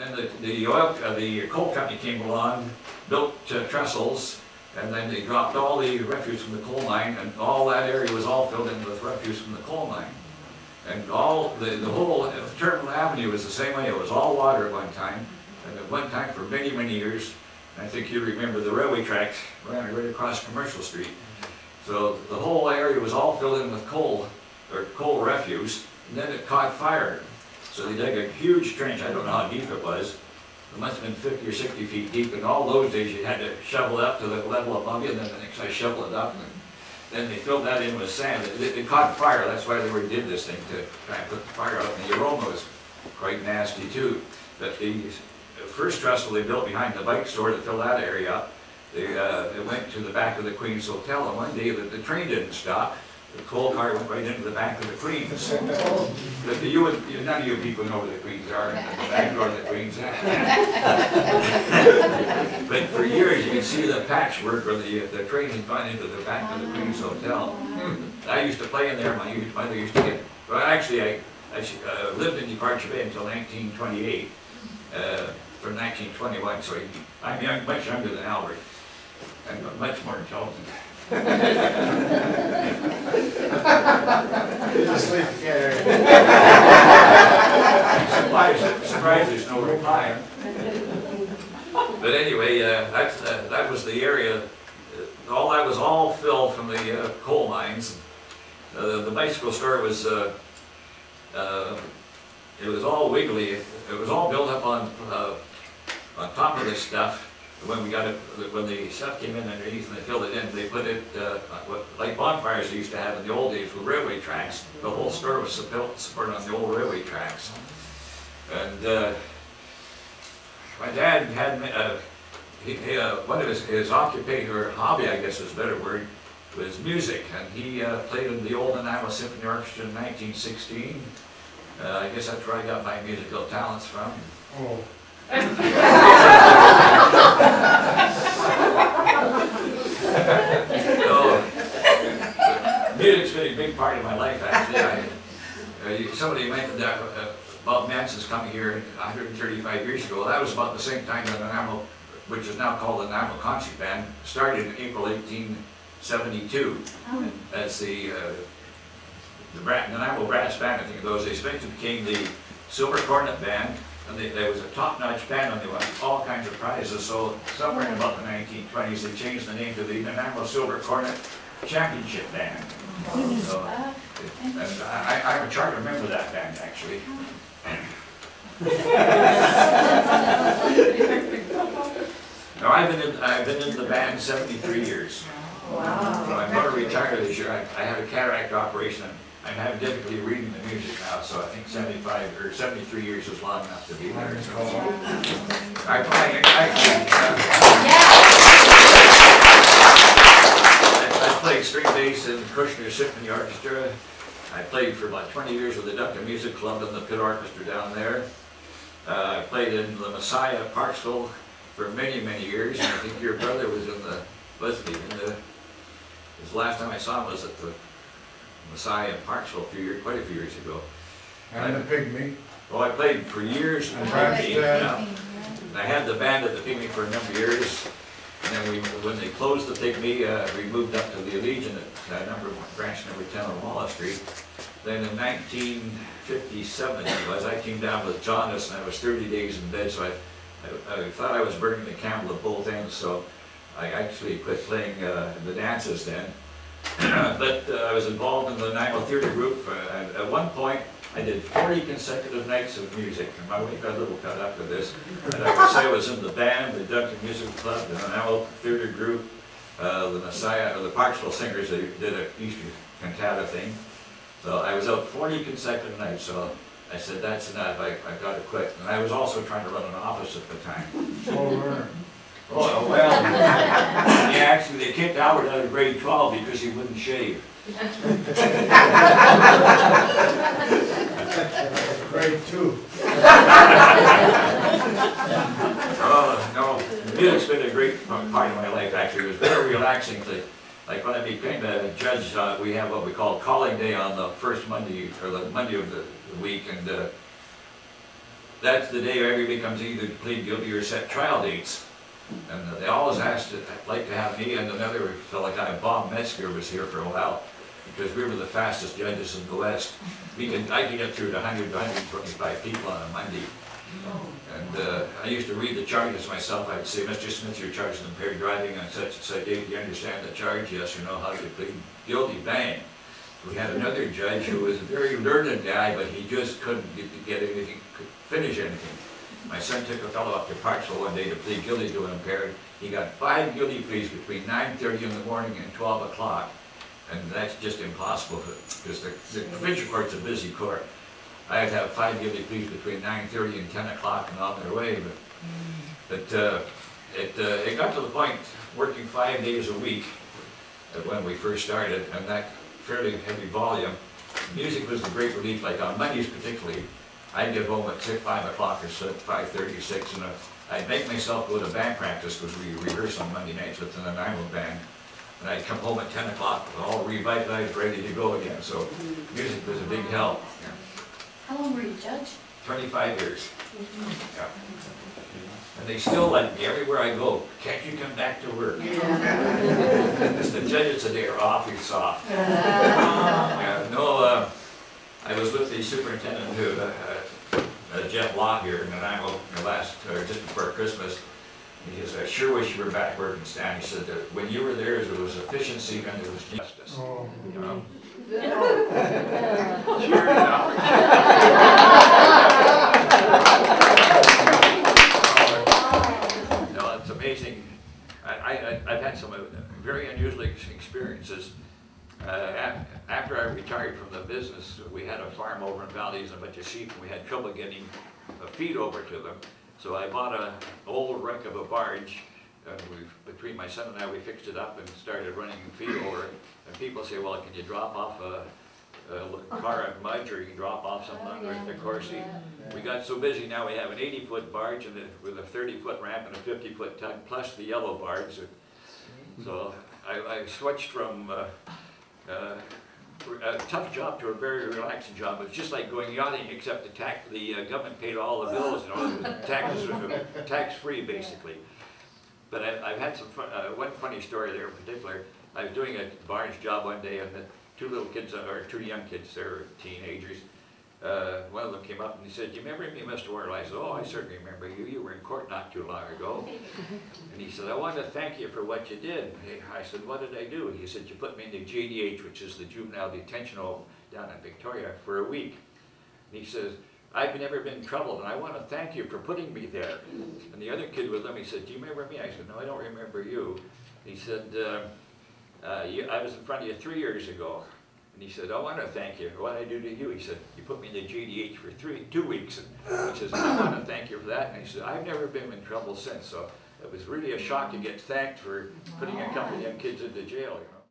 then the coal company came along, built trestles, and then they dropped all the refuse from the coal mine, and all that area was all filled in with refuse from the coal mine. And all the whole Terminal Avenue was the same way. It was all water at one time, and at one time for many, many years. I think you remember the railway tracks ran right across Commercial Street. So the whole area was all filled in with coal refuse, and then it caught fire. So they dug a huge trench. I don't know how deep it was. It must have been 50 or 60 feet deep. And all those days you had to shovel it up to the level above you, and then the next day shovel it up. And then they filled that in with sand. It caught fire. That's why they did this thing, to try and put the fire out. And the aroma was quite nasty too. But the first trestle they built behind the bike store to fill that area up, it went to the back of the Queen's Hotel. And one day the train didn't stop. The coal car went right into the back of the Queen's. But none of you people know where the Queen's are, the back door of the Queen's. But for years you can see the patchwork where the train had gone into the back of the Queen's Hotel. I used to play in there. My mother used to get. Well, actually, I lived in Departure Bay until 1928. From 1921, so I'm much younger than Albert, and much more intelligent. Surprised there's no reply. But anyway, that was the area. All that was all filled from the coal mines. The bicycle store was. It was all wiggly. It was all built up on top of this stuff. When the stuff came in underneath and they filled it in, they put it like bonfires they used to have in the old days with railway tracks. The whole store was supported on the old railway tracks. And my dad had one of his occupation or hobby, I guess is a better word, was music, and he played in the old Nanaimo Symphony Orchestra in 1916. I guess that's where I got my musical talents from. Oh. So, music's been a big part of my life, actually. Somebody mentioned that about Manson's coming here 135 years ago. That was about the same time that Nanaimo, which is now called the Nanaimo Concert Band, started in April 1872 as the Nanaimo Brass Band. I think of those days. Eventually became the Silver Cornet Band, and there was a top-notch band, and they won all kinds of prizes. So somewhere in about the 1920s, they changed the name to the Nanaimo Silver Cornet Championship Band. So, and I'm a charter member of that band, actually. Now I've been in the band 73 years. Wow. So I'm going to retire this year. I had a cataract operation. I'm having difficulty reading the music now, so I think 75 or 73 years is long enough to be there. So I played string bass in Kushner Symphony Orchestra. I played for about 20 years with the Duncan Music Club and the Pit Orchestra down there. I played in the Messiah at Parksville for many, many years. And I think your brother was in the his last time I saw him was at the Messiah in Parksville quite a few years ago. And the Pygmy. Well, I played for years in the Pygmy. And I had the band at the Pygmy for a number of years. And then when they closed the Pygmy, we moved up to the Allegiant at branch number 10 on Wallace Street. Then in 1957, I came down with jaundice and I was 30 days in bed, so I thought I was burning the candle at both ends, so I actually quit playing the dances then. But I was involved in the Nanaimo Theatre Group. At one point, I did 40 consecutive nights of music, and my wife got a little cut up with this. And I would say I was in the band, the Duncan Music Club, the Nanaimo Theatre Group, the Messiah, or the Parksville Singers. They did an Easter cantata thing. So I was out 40 consecutive nights. So I said, that's enough. I've got to quit. And I was also trying to run an office at the time. Oh, well, yeah, actually, they kicked Albert out of grade 12 because he wouldn't shave. Grade 2. Oh, no, music's been a great part of my life, actually. It was very relaxing. Like when I became a judge, we have what we call calling day on the first Monday, or the Monday of the week, and that's the day everybody comes either to plead guilty or set trial dates. And they always asked, like to have me and another fellow guy, Bob Metzger, was here for a while, because we were the fastest judges in the West. I could get through to 100 to 125 people on a Monday. And I used to read the charges myself. I'd say, Mr. Smith, you're charged with impaired driving on such and such date. Do you understand the charge? Yes or no? How do you plead? Guilty, bang. We had another judge who was a very learned guy, but he just couldn't get anything, finish anything. My son took a fellow up to Parksville one day to plead guilty to impaired. He got 5 guilty pleas between 9:30 in the morning and 12 o'clock. And that's just impossible, because the provincial court's a busy court. I'd have 5 guilty pleas between 9:30 and 10 o'clock and on their way, but it got to the point, working 5 days a week when we first started, and that fairly heavy volume, music was the great relief. Like on Mondays particularly, I'd get home at 5 o'clock or so, 5:30, 6, and I'd make myself go to band practice, because we rehearse on Monday nights with an Nanaimo band. And I'd come home at 10 o'clock, all revitalized, ready to go again. So music was a big help. Yeah. How long were you judge? 25 years. Yeah. And they still like me everywhere I go. Can't you come back to work? Because the judges today are awfully soft. Yeah, no, I was with the superintendent, Jeff Law here in Nanaimo, just before Christmas. He said, I sure wish you were back working, Stan. He said that when you were there was efficiency and there was justice. Oh. You know? Sure enough. No, it's amazing. I've had some very unusual experiences. After I retired from the business, we had a farm over in Valleys and a bunch of sheep, and we had trouble getting a feed over to them. So I bought an old wreck of a barge, and between my son and I, we fixed it up and started running feed over it. And people say, well, can you drop off a car on Mudge, or you can drop off something under the Corsi? We got so busy now, we have an 80-foot barge and with a 30-foot ramp and a 50-foot tug, plus the yellow barge. So I switched from a tough job to a very relaxing job. It's just like going yachting, except the government paid all the bills, you know, taxes were tax-free basically. But I've had some one funny story there in particular. I was doing a barge job one day, and the 2 little kids, or 2 young kids, they were teenagers. One of them came up and he said, "Do you remember me, Mr. Wardill?" I said, "Oh, I certainly remember you. You were in court not too long ago." And he said, "I want to thank you for what you did." I said, "What did I do?" He said, "You put me in the JDH, which is the juvenile detention home down in Victoria, for a week." And he says, "I've never been in trouble, and I want to thank you for putting me there." And the other kid with him, he said, "Do you remember me?" I said, "No, I don't remember you." He said, "I was in front of you 3 years ago." And he said, "I want to thank you. What did I do to you?" He said, "You put me in the JDH for 2 weeks." And he says, "I want to thank you for that." And he said, "I've never been in trouble since." So it was really a shock to get thanked for putting a couple of young kids into jail. You know?